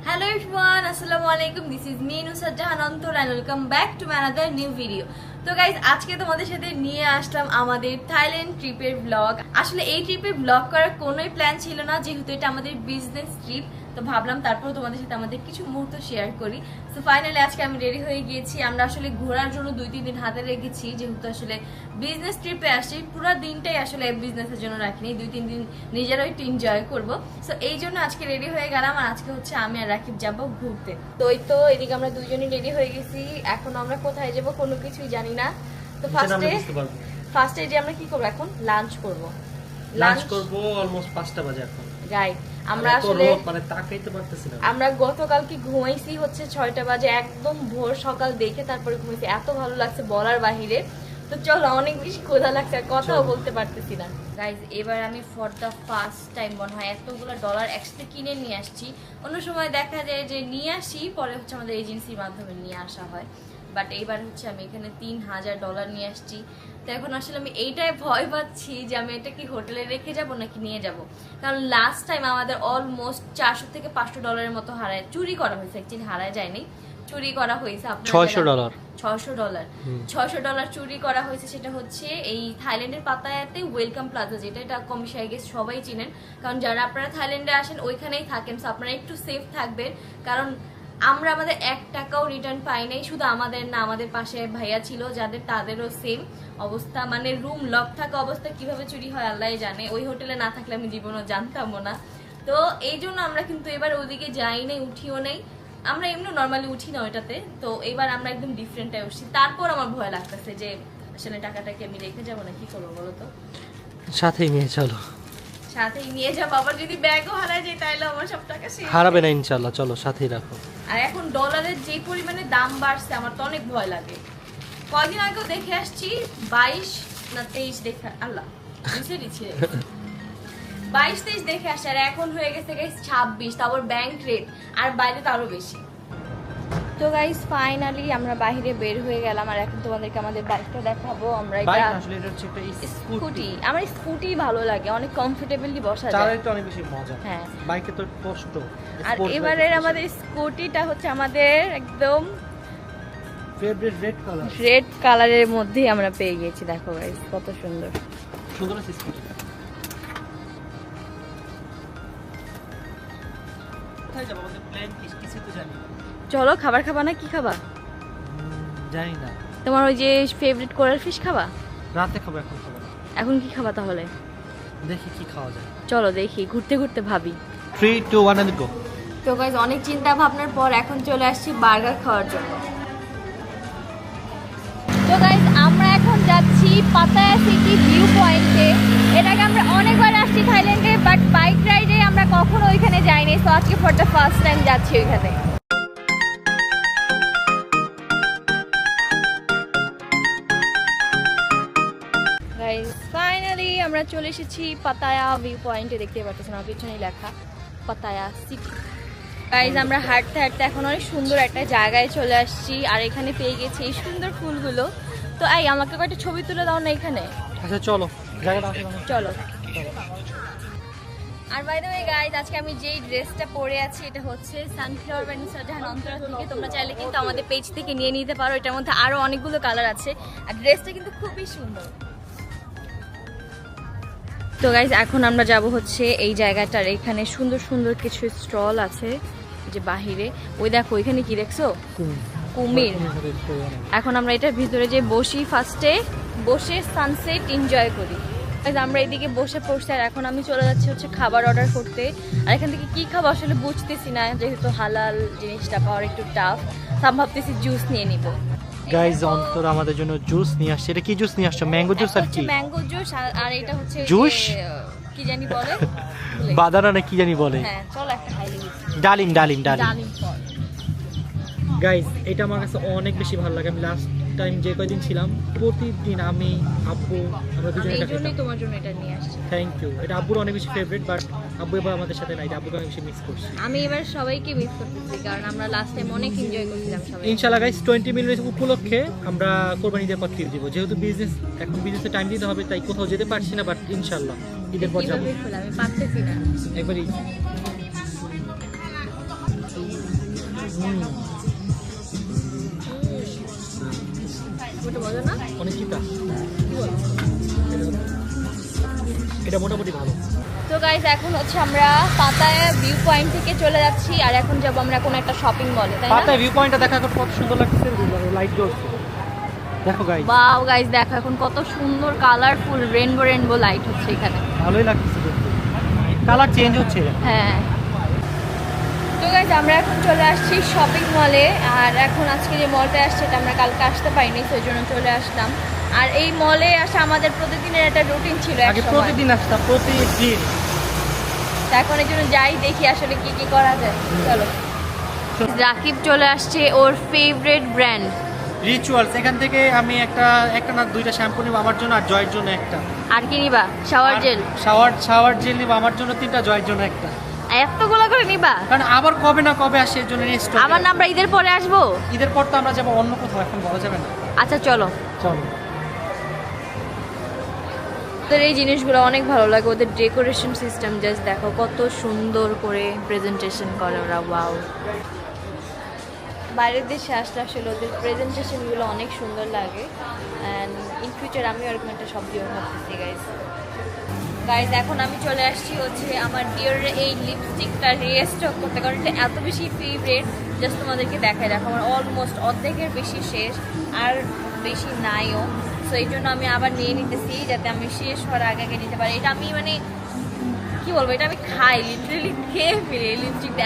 Hello everyone, Assalamualaikum. This is me Nusrat Jahan Antor and welcome back to my another new video. তো guys আজকে তোমাদের সাথে নিয়ে আসলাম আমাদের থাইল্যান্ড ট্রিপের ব্লগ। আসলে এই ট্রিপের ব্লগ করার কোনোই প্ল্যান ছিল না, যেহেতু এটা আমাদের বিজনেস ট্রিপ। তো ভাবলাম তারপর তোমাদের সাথে আমাদের কিছু মুহূর্ত শেয়ার করি। তো ফাইনালি আজকে আমি রেডি হয়ে গিয়েছি। আমরা আসলে ঘোরার জন্য 2-3 দিন হাতে রেখেছি, যেহেতু আসলে বিজনেস ট্রিপে আসছি। পুরো দিনটাই আসলে বিজনেসের জন্য রাখিনি, 2-3 দিন নিজেরাও একটু এনজয় করবো। সো এই জন্য আজকে রেডি হয়ে গেলাম। আর আজকে হচ্ছে আমি আর রাকিব যাবো ঘুরতে। তো এই তো এদিকে আমরা দুইজনই রেডি হয়ে গেছি। এখন আমরা কোথায় যাবো কোনো কিছুই জানি না। তো ফার্স্টে যে আমরা কি করবো, এখন লাঞ্চ করবো অলমোস্ট 5টা বাজে এখন। রাইট, আমরা আসলে মানে তাকাইতে পারতেছি না। আমরা গতকাল কি ঘুমাইছি হচ্ছে 6টা বাজে, একদম ভোর সকাল দেখে তারপরে ঘুমাইছি। এত ভালো লাগছে বলার বাহিরে। তো চলো, অনেক বেশি ক্ষুধা লাগছে, আর কথাও বলতে পারতেছি না। গাইজ এবার আমি ফর দ্য ফার্স্ট টাইম মনে হয় এতগুলো ডলার একসাথে কিনে নিয়ে আসছি। অন্য সময় দেখা যায় যে নিয়ে আসি, পরে হচ্ছে আমাদের এজেন্সির মাধ্যমে নিয়ে আসা হয়। বাট এইবার হচ্ছে আমি এখানে $3000 নিয়ে আসছি। তো এখন আসলে আমি এইটাই ভয় পাচ্ছি যে আমি এটা কি হোটেলে রেখে যাব নাকি নিয়ে যাব। কারণ লাস্ট টাইম আমাদের অলমোস্ট $400 থেকে $500 মতো হারায় চুরি করা হয়েছে। অ্যাকচুয়ালি হারায় যায়নি, চুরি করা হয়েছে। $600 চুরি করা হয়েছে। সেটা হচ্ছে এই থাইল্যান্ডের পাতায়াতে ওয়েলকাম প্লাজা, যেটা এটা কমিশন আই গেস সবাই চিনেন। কারণ যারা আপনারা থাইল্যান্ডে আসেন ওইখানেই থাকেন, সো আপনারা একটু সেফ থাকবেন। কারণ আমরা আমাদের 1 টাকাও রিটার্ন পাই নাই। শুধু আমাদের না, আমাদের পাশে ভাইয়া ছিল যাদের, তাদেরও সেম অবস্থা। মানে রুম লক থাকা অবস্থা কিভাবে চুরি হয় আল্লাহ জানে। ওই হোটেলে না থাকলে আমি জীবনও জানতামও না। তো এই জন্য আমরা কিন্তু এবার ওদিকে যাই নাই, উঠিও নাই। আমরা এমনি নর্মালি উঠি না ওইটাতে। তো এবার আমরা একদম ডিফারেন্টে উঠছি। তারপর আমার ভয় লাগতেছে যে আসলে টাকাটাকে আমি রেখে যাবো না, কি করবো বলো তো। সাথেই নিয়ে চলো, সাথেই নিয়ে যাবো। আবার যদি ব্যাগও হারায় যায় তাহলে আমার সব টাকা শেষ। হারাবে না ইনশাআল্লাহ, চলো সাথেই রাখো। আর এখন ডলারের যে পরিমাণে দাম বাড়ছে আমার তো অনেক ভয় লাগে। কয়দিন আগেও দেখে আসছি 22 না 23 দেখে, আল্লাহ বুঝেছি 22-23 দেখে আসছে। আর এখন হয়ে গেছে গাইস 26, তারপর ব্যাংক রেট, আর বাইরে তো আরো বেশি। তো গাইস ফাইনালি আমরা বাইরে বের হয়ে গেলাম। আর এখন তোমাদেরকে আমাদের বাইকটা দেখাবো। আমরা এটা আসলে এটা হচ্ছে একটা স্কুটি। আমার স্কুটি ভালো লাগে, অনেক কমফোর্টেবলি বসা যায়, চালাতে অনেক বেশি মজা। হ্যাঁ, বাইকে তো কষ্ট। আর এবারের আমাদের স্কুটিটা হচ্ছে আমাদের একদম ফেভারিট রেড কালারের মধ্যেই আমরা পেয়ে গেছি। দেখো গাইস কত সুন্দর সুন্দর স্কুটি। কোথায় যাব আমাদের প্ল্যান কিছু তো জানি না। চলো, খাবার খাবা না কি খাবা? জানি না। তোমার ওই যে ফেভারিট কোরাল ফিশ খাবা? রাতে খাবো, এখন খাবো না। এখন কি খাবা তাহলে? দেখি কি খাওয়া যায়। চলো দেখি, ঘুরতে ঘুরতে ভাবি। 3, 2, 1 and go। তো গাইস অনেক চিন্তা ভাবনার পর এখন চলে আসছি বার্গার খাওয়ার জন্য। তো গাইস আমরা এখন যাচ্ছি পাতায়া সিটি ভিউ পয়েন্টে। এটাকে আমরা অনেকবার আসছি থাইল্যান্ডে, বাট বাইক রাইডে আমরা কখনো ওইখানে যাইনি। সো আজকে ফর দ্য ফার্স্ট টাইম যাচ্ছি ওইখানে। গাইস ফাইনালি আমরা চলে এসেছি পাতায়া ভিউ পয়েন্টে। দেখতে পাচ্ছেন আমার পিছনেই লেখা পাতায়া সিটি। গাইস আমরা হাঁটতে হাঁটতে এখন অনেক সুন্দর একটা জায়গায় চলে আসছি। আর এখানে পেয়ে গেছি এই সুন্দর ফুলগুলো। তো এই আমাকে কয়েকটা ছবি তুলে দাও না এখানে। আচ্ছা চলো, জায়গাটা চলো। আর বাই দ্য ওয়ে গাইস, আজকে আমি যেই ড্রেসটা পরে আছি এটা হচ্ছে সানফ্লাওয়ার বাই নুসরাত জাহান অন্তরা থেকে। তোমরা চাইলে কিন্তু আমাদের পেজ থেকে নিয়ে নিতে পারো। এটার মধ্যে আরো অনেকগুলো কালার আছে, আর ড্রেসটা কিন্তু খুবই সুন্দর। তো গাইস এখন আমরা যাব হচ্ছে এই জায়গাটার। এখানে সুন্দর সুন্দর কিছু স্টল আছে যে বাহিরে। ওই দেখো এখানে কি দেখছো, কুমির। এখন আমরা এটার ভিতরে যে বসি, ফার্স্টে বসে সানসেট এনজয় করি। আমরা এদিকে বসে পড়ছি। আর এখন আমি চলে যাচ্ছি হচ্ছে খাবার অর্ডার করতে। আর এখান থেকে কি খাবো আসলে বুঝতেছি না, যেহেতু হালাল জিনিসটা পাওয়ার একটু টাফ। আমি ভাবতেছি জুস নিয়ে নিব। গাইস অন্তর আমাদের জন্য জুস নিয়ে আসছে। এটা কি জুস নিয়ে আসছো? ম্যাঙ্গো জুস আর কি? Mango juice. আর এটা হচ্ছে জুস কি জানি বলে, বাদানা না কি জানি বলে। হ্যাঁ চলো একটা খাই দেখি। ডালিম ফল। গাইস এটা আমার কাছে অনেক বেশি ভালো লাগে। আমি লাস্ট টাইম যে কয়দিন ছিলাম প্রতিদিন আমি আব্বু আমরা দুজনে এটা খেতাম। তোমার জন্য এটা নিয়ে আসছি। Thank you. এটা আব্বুর অনেক বেশি ফেভারিট, বাট আব্বু এবার আমাদের সাথে নাই। আব্বুকে অনেক বেশি মিস করছি। আমি এবার সবাইকে মিস করতেছি, কারণ আমরা লাস্ট টাইম অনেক এনজয় করছিলাম সবাই। ইনশাআল্লাহ গাইস 20 মিলিয়ন উপলক্ষে আমরা কোরবানি ঈদের পর ট্রিপ দিব। যেহেতু বিজনেস, এখন বিজনেসে টাইম দিতে হবে, তাই কোথাও যেতে পারছি না। বাট ইনশাআল্লাহ ঈদের পর যাব। আমি পারতেছি না একবারই ওটা মজা না? অনেক চিতা, এটা মোটামুটি ভালো। তো গাইস এখন হচ্ছে আমরা পাতায়া ভিউ পয়েন্ট থেকে চলে যাচ্ছি, আর এখন যাব আমরা কোনো একটা শপিং মলে, তাই না? পাতায় ভিউ পয়েন্টটা দেখা কত সুন্দর লাগছে, লাইট জ্বলছে দেখো গাইস। ওয়াও গাইস দেখো এখন কত সুন্দর কালারফুল রেনবো রেনবো লাইট হচ্ছে এখানে, ভালোই লাগছে দেখতে, কালার চেঞ্জ হচ্ছে। হ্যাঁ। তো গাইস আমরা এখন চলে আসছি শপিং মলে, আর এখন আজকে যে মলটা আসছে এটা আমরা কালকে আসতে পারিনি, সেই জন্য চলে আসলাম। আর এই মলে আসা আমাদের প্রতিদিনের একটা রুটিন ছিল, আগে প্রতিদিন আসতাম, প্রতিদিন। এখন এর জন্য যাই দেখি আসলে কি কি করা যায়। চলো। রাকিব চলে আসছে ওর ফেভারিট ব্র্যান্ড রিচুয়ালস, এখান থেকে আমি একটা না দুইটা শ্যাম্পু নিব আমার জন্য, আর জয়ের জন্য একটা। আর কি নিবা? Shower gel. শাওয়ার জেল নিব আমার জন্য, তিনটা, জয়ের জন্য একটা। এতগুলো করে নিবা? কারণ আবার কবে না কবে আসে, এর জন্য স্টক। আমার না আমরা ঈদের পরে আসবো। ঈদের পর তো আমরা যাবো অন্য কোথাও, এখন বলা যাবে না। আচ্ছা চলো। চলো। ওদের এই জিনিসগুলো অনেক ভালো লাগে, ওদের ডেকোরেশন সিস্টেম জাস্ট দেখো কত সুন্দর করে প্রেজেন্টেশন করে ওরা। ওয়াও, বাইরের দেশে আসলে আসলে ওদের প্রেজেন্টেশনগুলো অনেক সুন্দর লাগে। অ্যান্ড ইন ফিউচার আমি ওরকম একটা শপ দিয়েও ভাবতেছি গাইজ। এখন আমি চলে আসছি হচ্ছে আমার ডিওরের এই লিপস্টিকটা রিস্টক করতে, কারণ এটা এত বেশি ফেভারিট। জাস্ট তোমাদেরকে দেখাই, দেখো আমার অলমোস্ট অর্ধেকের বেশি শেষ, আর বেশি নাইও। সো এই জন্য আমি আবার নিয়ে নিতেছি যাতে আমি শেষ হওয়ার আগে আগে নিতে পারি। এটা আমি মানে কি বলবো, এটা আমি খাই, লিটারেলি খেয়ে ফেলি। এই লিপস্টিকটা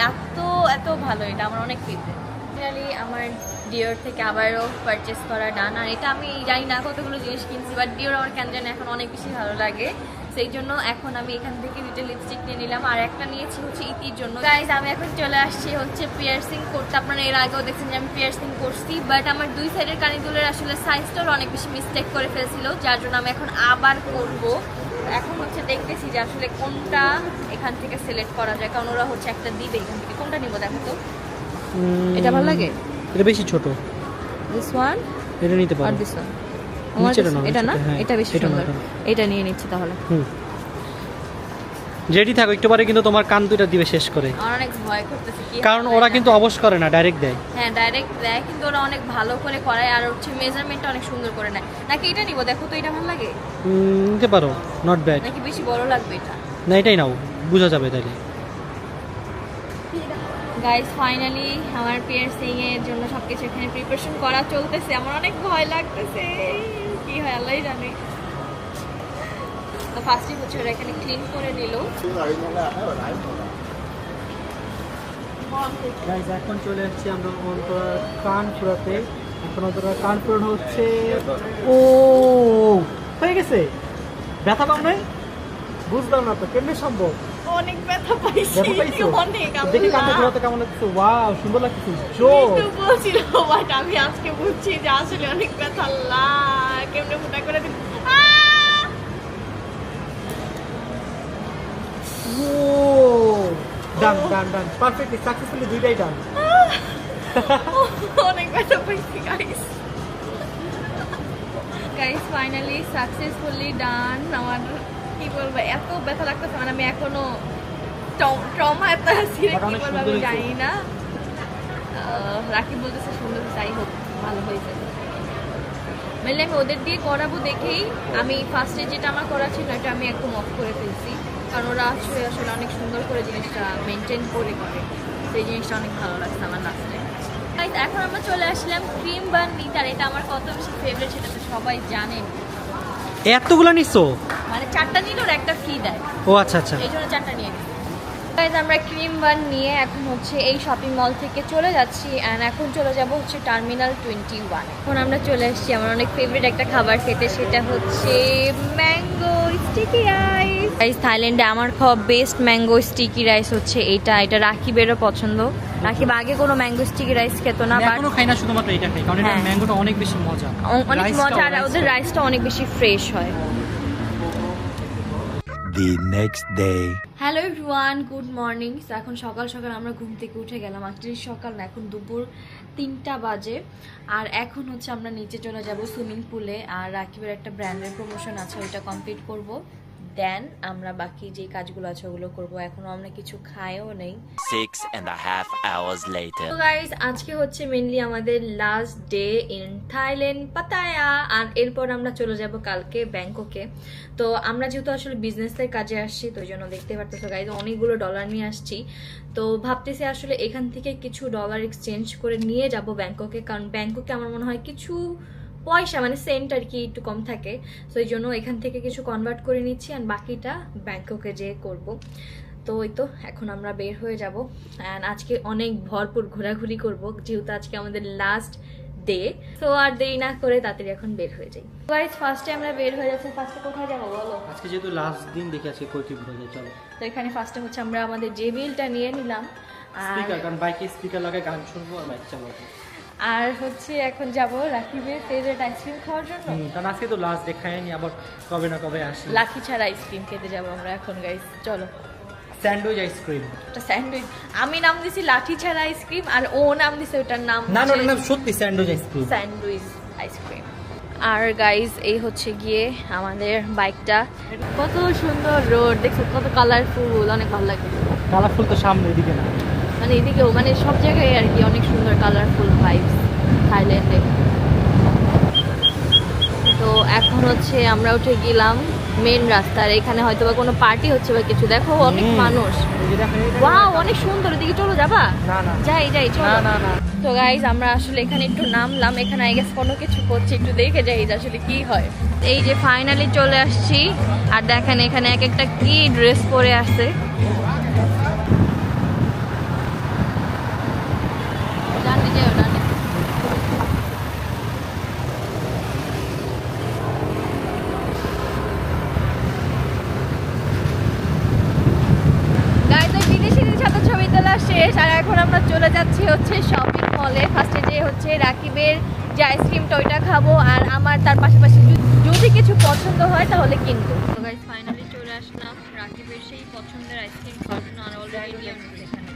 এত ভালো, এটা আমার অনেক ফেভারিট। ফাইনালি আমার ডিওর থেকে আবারও পারচেস করা ডান। আর এটা আমি জানি না কতগুলো জিনিস কিনছি, বাট ডিওর আমার কেন জানি এখন অনেক বেশি ভালো লাগে, সেই জন্য এখন আমি এখান থেকে দুটো লিপস্টিক নিয়ে নিলাম, আর একটা নিয়েছি হচ্ছে ইতির জন্য। গাইজ আমি এখন চলে আসছি হচ্ছে পিয়ার্সিং করতে। আপনারা এর আগেও দেখছেন যে আমি পিয়ার্সিং করছি, বাট আমার দুই সাইডের কানিগুলোর আসলে সাইজটাও অনেক বেশি মিস্টেক করে ফেলছিল, যার জন্য আমি এখন আবার করব। এখন হচ্ছে দেখতেছি যে আসলে কোনটা এখান থেকে সিলেক্ট করা যায়, কারণ ওরা হচ্ছে একটা দিবে এখান থেকে। কোনটা নিব দেখো তো? এটা ভালো লাগে? এটা বেশি ছোট, দিস ওয়ান? এটা নিতে পারো। আর দিস ওয়ান? এটা না, এটা বেশি সুন্দর, এটা নিয়ে নিচ্ছি তাহলে। যেটি থাকো একটু পরে কিন্তু তোমার কান দুইটা দিবে শেষ করে, আমার অনেক ভয় করতেছে কি, কারণ ওরা কিন্তু অবশ্য করে না, ডাইরেক্ট দেয়। হ্যাঁ ডাইরেক্ট দেয়, কিন্তু ওরা অনেক ভালো করে করায়, আর হচ্ছে মেজারমেন্টটা অনেক সুন্দর করে নেয়। নাকি এটা নিব? দেখো তো এটা ভালো লাগে, নিতে পারো, নট ব্যাড। নাকি বেশি বড় লাগবে এটা? না এটাই নাও, বোঝা যাবে তাইলে। গাইস ফাইনালি আমার পিয়ার্সিং এর জন্য সবকিছু এখানে প্রিপারেশন করা চলতেছে। আমার অনেক ভয় লাগতেছে, কি হয় আল্লাহই জানে। তো ফার্স্টে হচ্ছে ওরা এখানে ক্লিন করে নিল। গাইস এখন চলে আসছি আমরা অন্তরা কানপুরাতে। এখন অন্তরা কানপুর হচ্ছে, ও হয়ে গেছে। ব্যথা পাও নাই? বুঝলাম না তো কেমনে সম্ভব। অনেক ব্যথা পাইছি, অনেক। দেখি কানটা ঘোরাতে কেমন লাগছে? ওয়াও সুন্দর লাগছে, জোর। তো বলছিল, বাট আমি আজকে বুঝছি যে আসলে অনেক ব্যথা। আল্লাহ কেমনে মোটা করে দিন। ও ডান ডান ডান, পারফেক্টলি সাকসেসফুলি দুইটাই ডান। অনেক ব্যথা পাইছি গাইস ফাইনালি সাকসেসফুলি ডান। আমার কি বলবো, এত ব্যথা লাগতেছে, মানে আমি এখনো ট্রমা এত আছি, কি বলবো আমি জানি না। রাকিব বলতেছে সুন্দর, যাই হোক ভালো হয়েছে। মেনলি আমি ওদের দিয়ে করাবো দেখেই আমি ফার্স্টে যেটা আমার করা ছিল এটা আমি একদম অফ করে ফেলছি, কারণ ওরা আসলে অনেক সুন্দর করে জিনিসটা মেনটেন করে সেই জিনিসটা অনেক ভালো লাগছে আমার লাস্টে। এখন আমরা চলে আসলাম ক্রিম বান নিতে, আর এটা আমার কত বেশি ফেভারিট সেটা তো সবাই জানেন। এতগুলো নিছো? মানে 4টা নিলে ওরা একটা ফ্রি দেয়। ও আচ্ছা আচ্ছা, এই জন্য 4টা নিয়ে নিই। আমরা ক্রিম বান নিয়ে এখন হচ্ছে এই শপিং মল থেকে চলে যাচ্ছি, অ্যান্ড এখন চলে যাব হচ্ছে টার্মিনাল 21। এখন আমরা চলে আসছি আমার অনেক ফেভারিট একটা খাবার খেতে, সেটা হচ্ছে ম্যাঙ্গো স্টিকি রাইস। থাইল্যান্ডে আমার খাওয়া বেস্ট ম্যাঙ্গো স্টিকি রাইস হচ্ছে এটা রাকিবেরও পছন্দ। রাকিব আগে কোনো ম্যাঙ্গো স্টিকি রাইস খেত না, বাট এখনো খাই না, শুধুমাত্র এটা খাই, কারণ এটা ম্যাঙ্গোটা অনেক বেশি মজা, অনেক মজা, আর ওদের রাইসটা অনেক বেশি ফ্রেশ হয়। The next day. Hello everyone, good morning. এখন সকাল সকাল আমরা ঘুম থেকে উঠে গেলাম, অ্যাকচুয়ালি সকাল না, এখন দুপুর 3টা বাজে। আর এখন হচ্ছে আমরা নিচে চলে যাব সুইমিং পুলে, আর রাকিবের একটা ব্র্যান্ডের প্রমোশন আছে, ওইটা কমপ্লিট করব, দেন আমরা বাকি যে কাজগুলো আছে ওগুলো করবো। এখনো আমরা কিছু খাইও নেই। 6.5 hours later. তো গাইস আজকে হচ্ছে মেনলি আমাদের last day in Thailand Pattaya, আর এরপর আমরা চলে যাব কালকে ব্যাংককে। তো আমরা যেহেতু আসলে বিজনেসের কাজে আসছি তো ওই জন্য দেখতে পারতেছো গাইস অনেকগুলো ডলার নিয়ে আসছি। তো ভাবতেছি আসলে এখান থেকে কিছু ডলার এক্সচেঞ্জ করে নিয়ে যাব ব্যাংককে, কারণ ব্যাংককে আমার মনে হয় কিছু পয়সা মানে সেন্ট আর কি একটু কম থাকে। তো এই জন্য এখান থেকে কিছু কনভার্ট করে নিচ্ছি আর বাকিটা ব্যাংককে যেয়ে করব। তো ওই তো এখন আমরা বের হয়ে যাব অ্যান্ড আজকে অনেক ভরপুর ঘোরাঘুরি করব যেহেতু আজকে আমাদের লাস্ট ডে। তো আর দেরি না করে তাড়াতাড়ি এখন বের হয়ে যাই। গাইস ফার্স্টে আমরা বের হয়ে যাচ্ছি। ফার্স্টে কোথায় যাবো বলো? আজকে যেহেতু লাস্ট দিন দেখে আজকে কই ট্রিপ হয়ে যায় চলো। তো এখানে ফার্স্টে হচ্ছে আমরা আমাদের জেবিএলটা নিয়ে নিলাম স্পিকার, কারণ বাইকে স্পিকার লাগায় গান শুনবো আর বাইক চালাবো। আর হচ্ছে এখন যাব রাকিবের ফেভারিট আইসক্রিম খাওয়ার জন্য, কারণ আজকে তো লাস্ট ডে খাইনি, আবার কবে না কবে আসি। লাকি ছাড়া আইসক্রিম খেতে যাবো আমরা এখন গাইস। চলো স্যান্ডউইচ আইসক্রিম। একটা স্যান্ডউইচ, আমি নাম দিছি লাঠি ছাড়া আইসক্রিম আর ও নাম দিছে ওটার নাম না না না সত্যি স্যান্ডউইচ আইসক্রিম। Sandwich ice cream. আর গাইস এই হচ্ছে গিয়ে আমাদের বাইকটা। কত সুন্দর রোড দেখছো, কত কালারফুল, অনেক ভালো লাগে। কালারফুল তো সামনে, এদিকে না, মানে এদিকেও মানে সব জায়গায় আর কি অনেক সুন্দর কালারফুল ভাইবস থাইল্যান্ডে। তো এখন হচ্ছে আমরা উঠে গেলাম মেন রাস্তার, এখানে হয়তো বা কোনো পার্টি হচ্ছে বা কিছু। দেখো অনেক মানুষ, ওয়াও অনেক সুন্দর। এদিকে চলো যাবা? না না যাই যাই চলো। না না না। তো গাইজ আমরা আসলে এখানে একটু নামলাম, এখানে আই গেস কোনো কিছু করছে, একটু দেখে যাই যে আসলে কি হয়। এই যে ফাইনালি চলে আসছি আর দেখেন এখানে এক একটা কি ড্রেস পরে আসছে। ডানে যাও ডানে। বিদেশিদের সাথে ছবি তোলা শেষ আর এখন আমরা চলে যাচ্ছি হচ্ছে শপিং মলে। ফার্স্টে যে হচ্ছে রাকিবের যে আইসক্রিমটা ওইটা খাবো আর আমার তার পাশাপাশি যদি কিছু পছন্দ হয় তাহলে কিনবো। তো গাইস ফাইনালি চলে আসলাম রাকিবের সেই পছন্দের আইসক্রিম খাওয়ার জন্য। আর অলরেডি নিয়ে আসছি এখানে,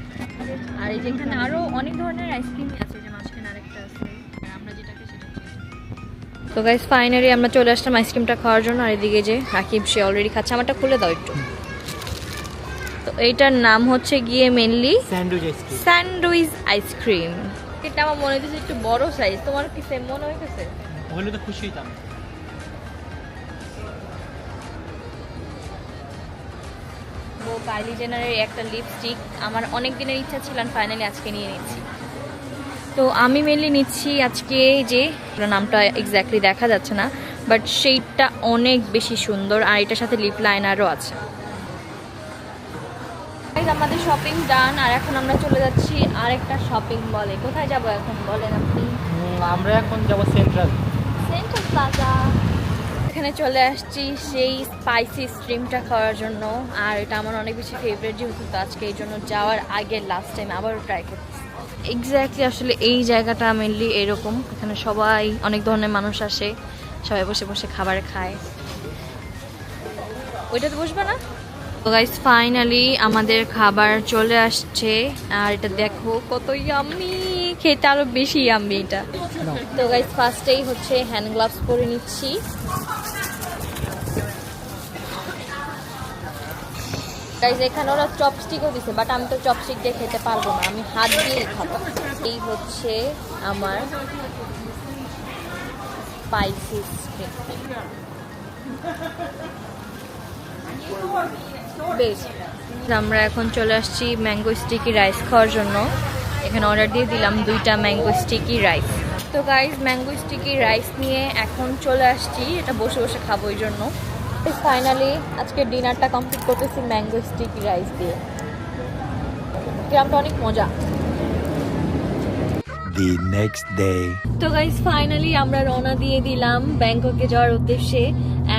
আর এই যেখানে আরো অনেক ধরনের আইসক্রিম আছে, যে মাঝখানে আরেকটা আছে আর আমরা যেটাকে সেটা। তো গাইস ফাইনালি আমরা চলে আসলাম আইসক্রিমটা খাওয়ার জন্য। আর এদিকে যে রাকিব সে অলরেডি খাচ্ছে, আমারটা খুলে দাও একটু। তো এইটার নাম হচ্ছে গিয়ে মেনলি স্যান্ডউইচ আইসক্রিম। এটা আমার মনে হচ্ছে একটু বড় সাইজ, তোমার কি সেম মনে হইতেছে? বলে তো খুশি হইতাম। ও কাইলি জেনারের একটা লিপস্টিক আমার অনেক দিনের ইচ্ছা ছিল, ফাইনালি আজকে নিয়ে নিচ্ছি। তো আমি মেনলি নিচ্ছি আজকে যে নামটা এক্স্যাক্টলি দেখা যাচ্ছে না, বাট সেইটা অনেক বেশি সুন্দর আর এটার সাথে লিপ লাইনারও আছে। আমাদের শপিং ডান আর এখন আমরা চলে যাচ্ছি আরেকটা শপিং মলে। কোথায় যাব এখন বলেন আপনি? আমরা এখন যাব সেন্ট্রাল প্লাজা। এখানে চলে আসছি সেই স্পাইসি স্ট্রিমটা খাওয়ার জন্য আর এটা আমার অনেক বেশি ফেভারিট, যেহেতু তো আজকে এই জন্য যাওয়ার আগে লাস্ট টাইম আবারও ট্রাই করছি। এক্স্যাক্টলি আসলে এই জায়গাটা মেনলি এরকম, এখানে সবাই অনেক ধরনের মানুষ আসে, সবাই বসে বসে খাবার খায়। ওইটাতে বসবে না? তো গাইস ফাইনালি আমাদের খাবার চলে আসছে আর এটা দেখো কত ইয়াম্মি, খেতে আরো বেশি ইয়াম্মি এটা। তো গাইস ফার্স্টেই হচ্ছে হ্যান্ড গ্লাভস পরে নিচ্ছি। গাইস এখানে ওরা চপস্টিকও দিছে, বাট আমি তো চপস্টিক দিয়ে খেতে পারবো না, আমি হাত দিয়েই খাবো। এই হচ্ছে আমার স্পাইসি স্ট্রিম বেশ। আমরা এখন চলে আসছি ম্যাঙ্গো স্টিকি রাইস খাওয়ার জন্য। এখানে অর্ডার দিয়ে দিলাম 2টা ম্যাঙ্গো স্টিকি রাইস। তো গাইস ম্যাঙ্গো স্টিকি রাইস নিয়ে এখন চলে আসছি, এটা বসে বসে খাবো এই জন্য। ফাইনালি আজকে ডিনারটা কমপ্লিট করতেছি ম্যাঙ্গো স্টিকি রাইস দিয়ে। গ্রামটা অনেক মজা। The next day. তো গাইস ফাইনালি আমরা রওনা দিয়ে দিলাম ব্যাংককে যাওয়ার উদ্দেশ্যে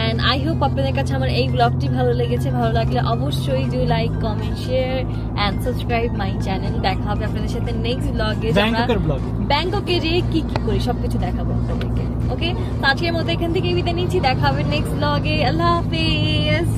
এন্ড আই হোপ আপনাদের কাছে আমার এই ব্লগটি ভালো লেগেছে। ভালো লাগলে অবশ্যই do like, comment, share and subscribe my channel. দেখা হবে আপনাদের সাথে নেক্সট ব্লগে। ব্যাংককে যেয়ে কি কি করি সবকিছু দেখাবো আপনাদেরকে। ওকে, তো আজকের মতো এখান থেকে বিদায় নিচ্ছি, দেখা হবে নেক্সট ব্লগে। আল্লাহ হাফেজ।